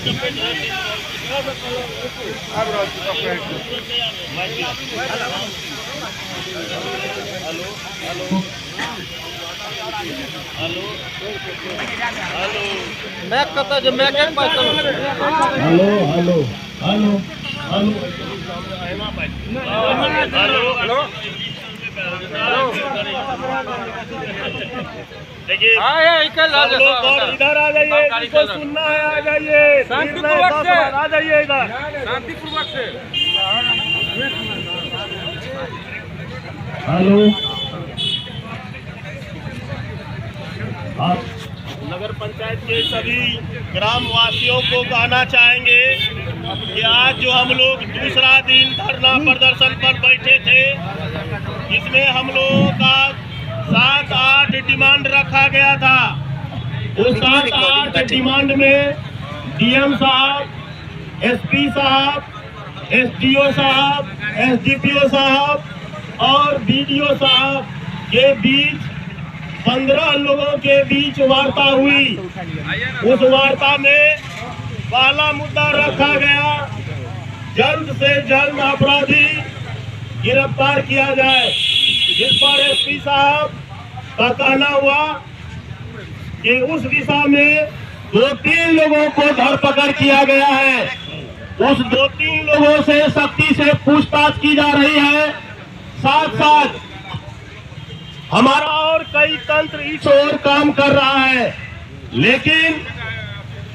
मैं कहता जो मैं क्या पाता हूँ। Hello hello hello hello hello देखिए इधर सब लोग और इधर आ जाइए, जिसको सुनना है आ जाइए, शांतिपूर्वक से आ जाइए इधर। शांतिपूर्वक से। हेलो आप नगर पंचायत के सभी ग्राम वासियों को कहना चाहेंगे कि आज जो हम लोग दूसरा दिन धरना प्रदर्शन पर बैठे थे, इसमें हम लोगों का 7-8 डिमांड रखा गया था। उस 7-8 डिमांड में डीएम साहब, एसपी साहब, एसडीओ साहब, एसडीपीओ साहब और बीडीओ साहब के बीच 15 लोगों के बीच वार्ता हुई। उस वार्ता में पहला मुद्दा रखा गया, जल्द से जल्द अपराधी गिरफ्तार किया जाए, जिस पर एसपी साहब का कहना हुआ कि उस दिशा में 2-3 लोगों को धरपकड़ किया गया है। उस 2-3 लोगों से सख्ती से पूछताछ की जा रही है। साथ साथ हमारा और कई तंत्र इस ओर काम कर रहा है, लेकिन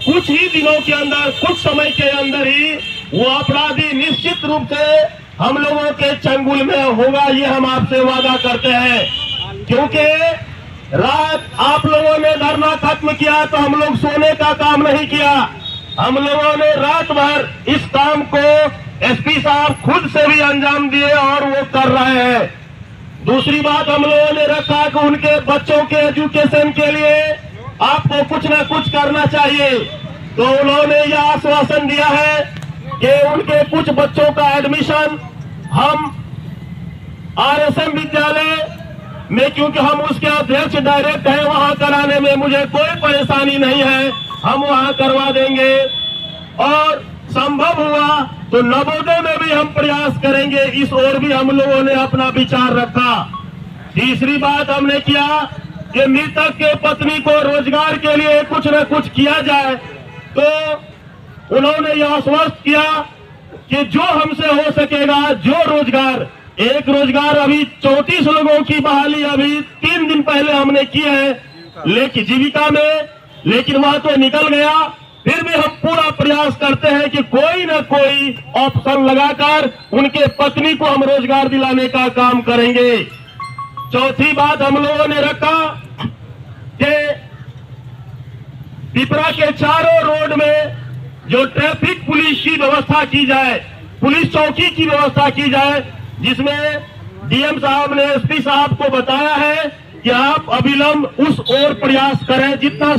कुछ ही दिनों के अंदर, कुछ समय के अंदर ही वो अपराधी निश्चित रूप से हम लोगों के चंगुल में होगा, ये हम आपसे वादा करते हैं। क्योंकि रात आप लोगों ने धरना खत्म किया तो हम लोग सोने का काम नहीं किया, हम लोगों ने रात भर इस काम को एसपी साहब खुद से भी अंजाम दिए और वो कर रहे हैं। दूसरी बात हम लोगों ने रखा कि उनके बच्चों के एजुकेशन के लिए आपको कुछ न कुछ करना चाहिए, तो उन्होंने यह आश्वासन दिया है कि उनके कुछ बच्चों का एडमिशन हम आरएसएम विद्यालय में, क्योंकि हम उसके अध्यक्ष डायरेक्ट हैं, वहां कराने में मुझे कोई परेशानी नहीं है, हम वहां करवा देंगे। और संभव हुआ तो नवोदय में भी हम प्रयास करेंगे, इस ओर भी हम लोगों ने अपना विचार रखा। तीसरी बात हमने किया कि मृतक के पत्नी को रोजगार के लिए कुछ न कुछ किया जाए, तो उन्होंने यह आश्वस्त किया कि जो हमसे हो सकेगा, जो रोजगार, एक रोजगार अभी 34 लोगों की बहाली अभी 3 दिन पहले हमने की है लेकिन जीविका में, लेकिन वह तो निकल गया। फिर भी हम पूरा प्रयास करते हैं कि कोई न कोई ऑप्शन लगाकर उनके पत्नी को हम रोजगार दिलाने का काम करेंगे। चौथी बात हम लोगों ने रखा कि पिपरा के चारों रोड में जो ट्रैफिक पुलिस की व्यवस्था की जाए, पुलिस चौकी की व्यवस्था की जाए, जिसमें डीएम साहब ने एसपी साहब को बताया है कि आप अविलंब उस ओर प्रयास करें, जितना